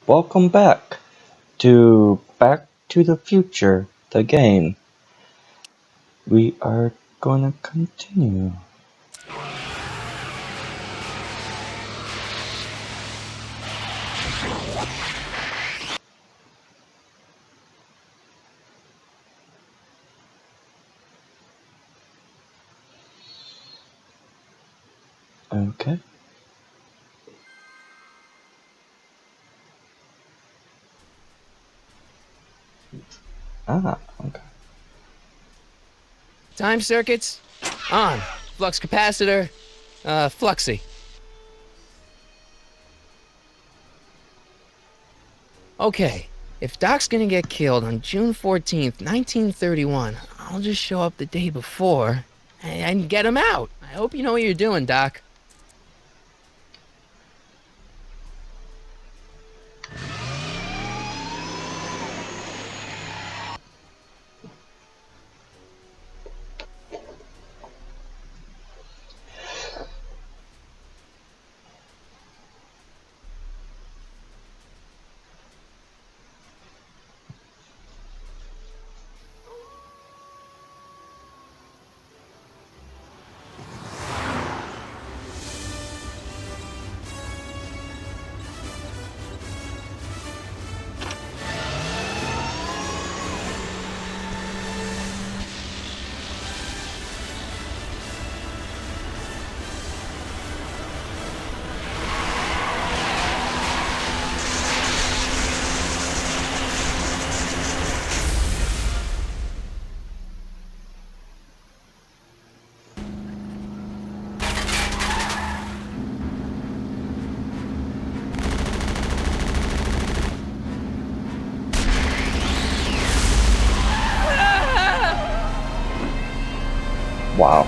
Welcome Back to the Future, the game. We are gonna continue. Okay. Okay. Time circuits? On. Flux capacitor? Fluxy. Okay, if Doc's gonna get killed on June 14th, 1931, I'll just show up the day before and get him out. I hope you know what you're doing, Doc. Wow.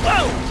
Whoa!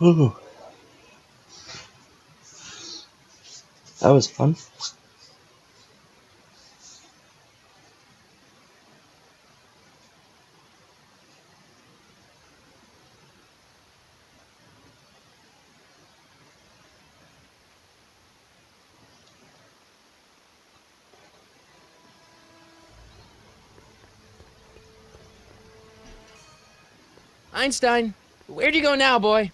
Ooh, that was fun. Einstein, where'd you go now, boy?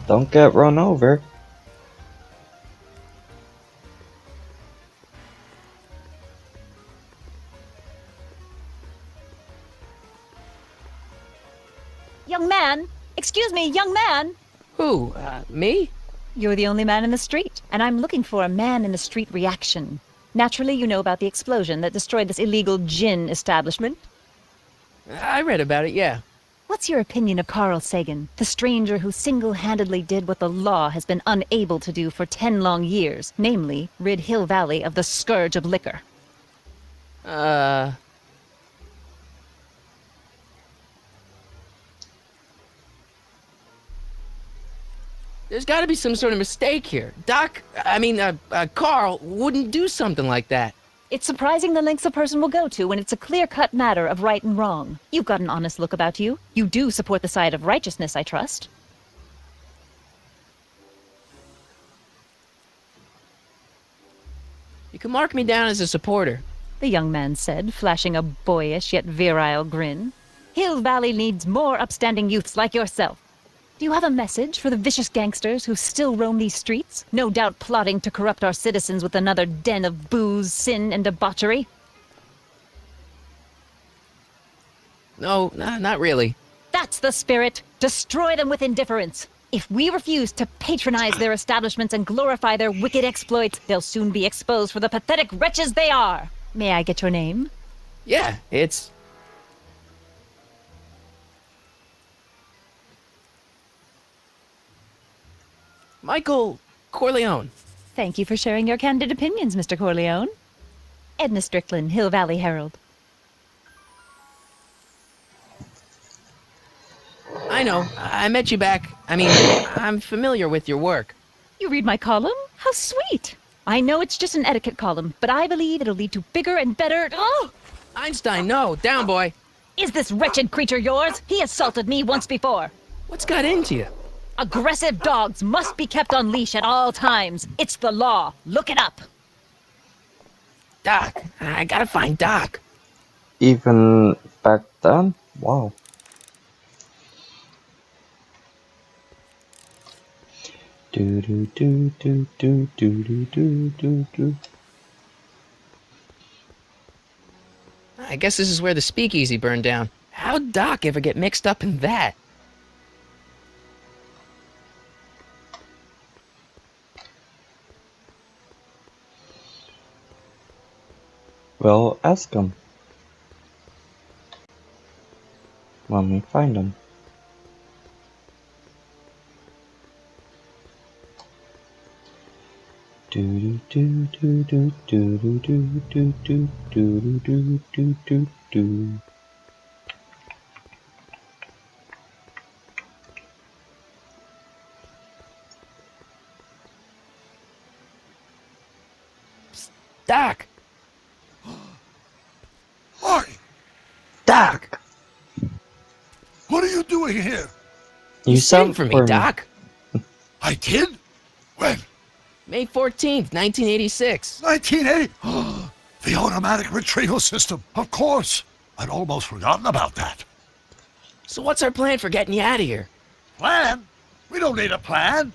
Don't get run over. Young man! Excuse me, young man! Who? Me? You're the only man in the street, and I'm looking for a man-in-the-street reaction. Naturally, you know about the explosion that destroyed this illegal gin establishment. I read about it, yeah. What's your opinion of Carl Sagan, the stranger who single-handedly did what the law has been unable to do for 10 long years, namely, rid Hill Valley of the scourge of liquor? There's got to be some sort of mistake here. Carl wouldn't do something like that. It's surprising the lengths a person will go to when it's a clear-cut matter of right and wrong. You've got an honest look about you. You do support the side of righteousness, I trust. You can mark me down as a supporter. The young man said, flashing a boyish yet virile grin. Hill Valley needs more upstanding youths like yourself. Do you have a message for the vicious gangsters who still roam these streets, no doubt plotting to corrupt our citizens with another den of booze, sin, and debauchery? No, not really. That's the spirit. Destroy them with indifference. If we refuse to patronize their establishments and glorify their wicked exploits, they'll soon be exposed for the pathetic wretches they are. May I get your name? Yeah, it's... Michael Corleone. Thank you for sharing your candid opinions, Mr. Corleone. Edna Strickland, Hill Valley Herald. I know, I met you back. I'm familiar with your work. You read my column? How sweet! I know it's just an etiquette column, but I believe it'll lead to bigger and better... Oh! Einstein, no, down, boy. Is this wretched creature yours? He assaulted me once before. What's got into you? Aggressive dogs must be kept on leash at all times. It's the law. Look it up. Doc, I gotta find Doc. Even back then? Wow. Do do do do do do do do do do. I guess this is where the speakeasy burned down. How'd Doc ever get mixed up in that? Well, ask him. Let me find him. Do do do do do do do do do do do do do do. Doc! Marty, Doc! what are you doing here? You Sing for me, Doc. I did? When? May 14th, 1986. 1980? The automatic retrieval system. Of course. I'd almost forgotten about that. So what's our plan for getting you out of here? Plan? We don't need a plan.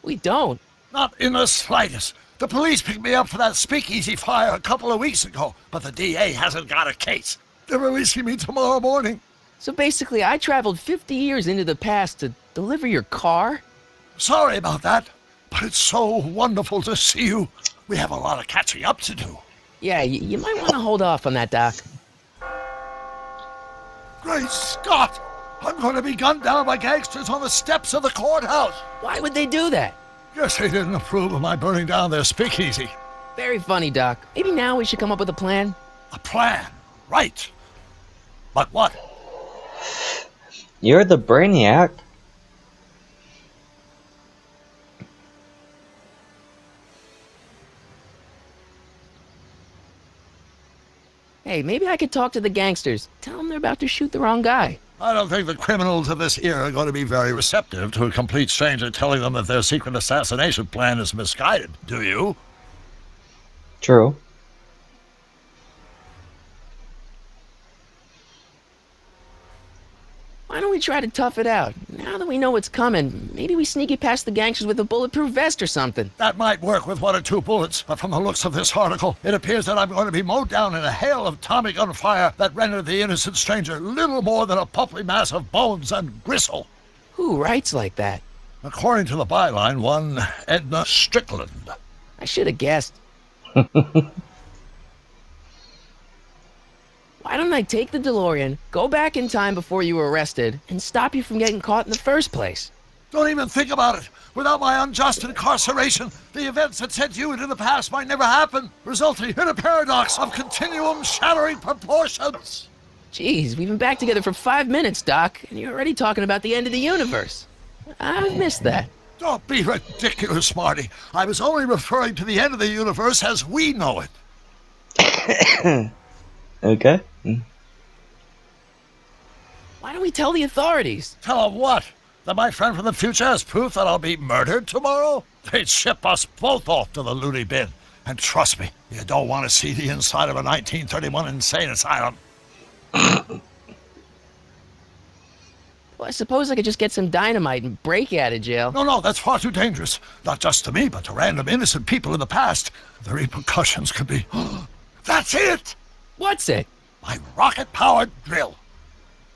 We don't. Not in the slightest. The police picked me up for that speakeasy fire a couple of weeks ago, but the DA hasn't got a case. They're releasing me tomorrow morning. So basically, I traveled 50 years into the past to deliver your car? Sorry about that, but it's so wonderful to see you. We have a lot of catching up to do. Yeah, you might want to hold off on that, Doc. Great Scott! I'm going to be gunned down by gangsters on the steps of the courthouse. Why would they do that? Guess they didn't approve of my burning down their speakeasy. Very funny, Doc. Maybe now we should come up with a plan? A plan, right. But what? You're the brainiac. Hey, maybe I could talk to the gangsters. Tell them they're about to shoot the wrong guy. I don't think the criminals of this era are going to be very receptive to a complete stranger telling them that their secret assassination plan is misguided, do you? True. Why don't we try to tough it out? Now that we know what's coming, maybe we sneak it past the gangsters with a bulletproof vest or something. That might work with 1 or 2 bullets, but from the looks of this article, it appears that I'm going to be mowed down in a hail of Tommy gun fire that rendered the innocent stranger little more than a pulpy mass of bones and gristle. Who writes like that? According to the byline, one Edna Strickland. I should have guessed. Why don't I take the DeLorean, go back in time before you were arrested, and stop you from getting caught in the first place? Don't even think about it. Without my unjust incarceration, the events that sent you into the past might never happen, resulting in a paradox of continuum-shattering proportions. Jeez, we've been back together for 5 minutes, Doc, and you're already talking about the end of the universe. I've missed that. Don't be ridiculous, Marty. I was only referring to the end of the universe as we know it. Okay. Why don't we tell the authorities? Tell them what? That my friend from the future has proof that I'll be murdered tomorrow? They'd ship us both off to the loony bin. And trust me, you don't want to see the inside of a 1931 insane asylum. Well, I suppose I could just get some dynamite and break you out of jail. No, that's far too dangerous. Not just to me, but to random innocent people in the past. The repercussions could be... That's it! What's it? My rocket-powered drill.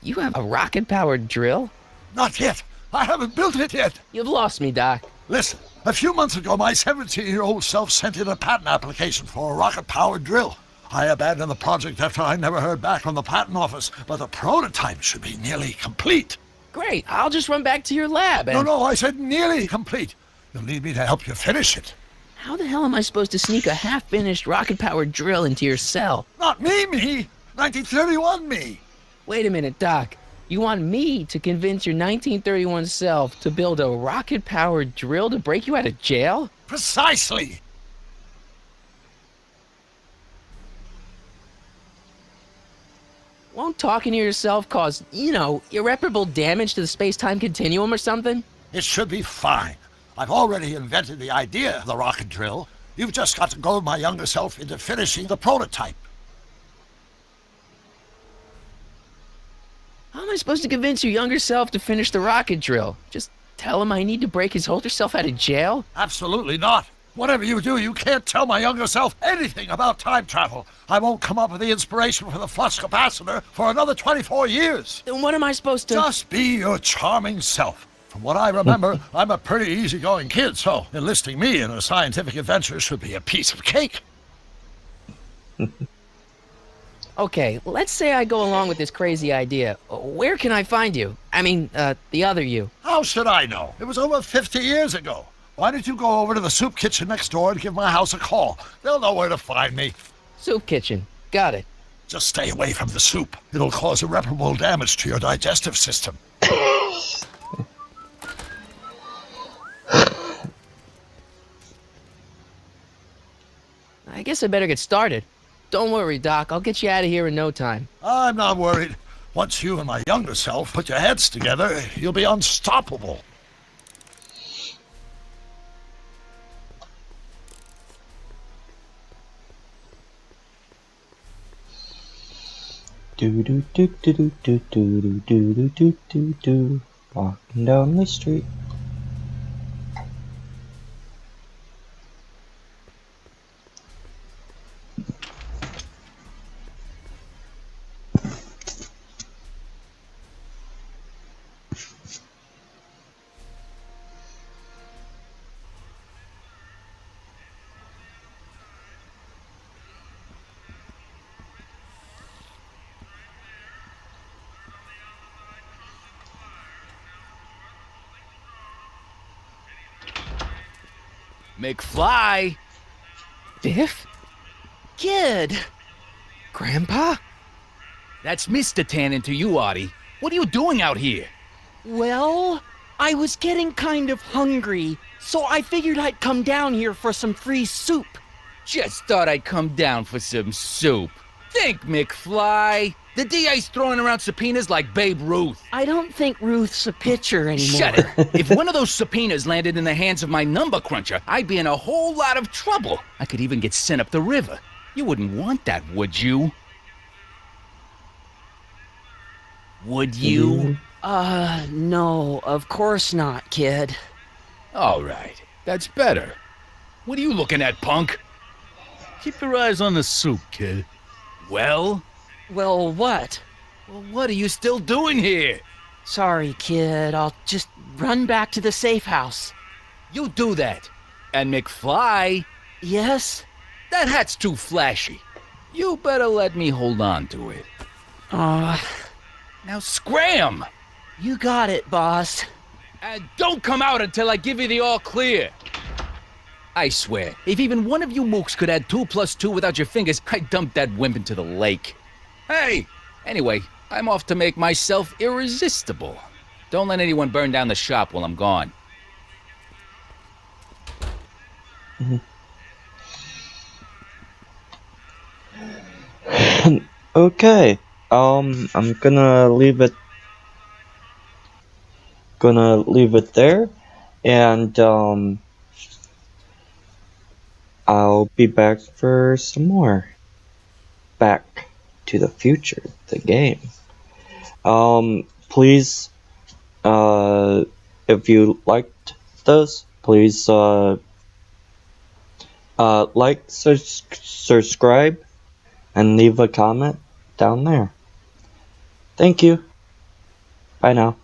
You have a rocket-powered drill? Not yet. I haven't built it yet. You've lost me, Doc. Listen, a few months ago, my 17-year-old self sent in a patent application for a rocket-powered drill. I abandoned the project after I never heard back from the patent office, but the prototype should be nearly complete. Great, I'll just run back to your lab and... No, I said nearly complete. You'll need me to help you finish it. How the hell am I supposed to sneak a half-finished rocket-powered drill into your cell? Not me. 1931 me. Wait a minute, Doc. You want me to convince your 1931 self to build a rocket-powered drill to break you out of jail? Precisely. Won't talking to yourself cause, irreparable damage to the space-time continuum or something? It should be fine. I've already invented the idea of the rocket drill. You've just got to goad my younger self into finishing the prototype. How am I supposed to convince your younger self to finish the rocket drill? Just tell him I need to break his older self out of jail? Absolutely not. Whatever you do, you can't tell my younger self anything about time travel. I won't come up with the inspiration for the flux capacitor for another 24 years. Then what am I supposed to... Just be your charming self. From what I remember, I'm a pretty easygoing kid, so enlisting me in a scientific adventure should be a piece of cake. Okay, let's say I go along with this crazy idea. Where can I find you? I mean, the other you. How should I know? It was over 50 years ago. Why don't you go over to the soup kitchen next door and give my house a call? They'll know where to find me. Soup kitchen. Got it. Just stay away from the soup. It'll cause irreparable damage to your digestive system. I guess I better get started. Don't worry, Doc. I'll get you out of here in no time. I'm not worried. Once you and my younger self put your heads together, you'll be unstoppable. Do do do do do do do do do do do do. Walking down the street. McFly! Biff? Kid! Grandpa? That's Mr. Tannen to you, Artie. What are you doing out here? Well, I was getting kind of hungry, so I figured I'd come down here for some free soup. Just thought I'd come down for some soup. Think, McFly. The DA's throwing around subpoenas like Babe Ruth. I don't think Ruth's a pitcher anymore. Shut it. If one of those subpoenas landed in the hands of my number cruncher, I'd be in a whole lot of trouble. I could even get sent up the river. You wouldn't want that, would you? Would you? No, of course not, kid. All right. That's better. What are you looking at, punk? Keep your eyes on the soup, kid. Well? Well, what? Well, what are you still doing here? Sorry, kid. I'll just run back to the safe house. You do that. And McFly, Yes? that hat's too flashy. You better let me hold on to it. Now scram! You got it, boss. And don't come out until I give you the all clear. I swear, if even one of you mooks could add 2 + 2 without your fingers, I'd dump that wimp into the lake. Hey! Anyway, I'm off to make myself irresistible. Don't let anyone burn down the shop while I'm gone. Okay. I'm gonna leave it there, and I'll be back for some more. Back to the Future, the game. Please, if you liked this, please, like, subscribe, and leave a comment down there. Thank you. Bye now.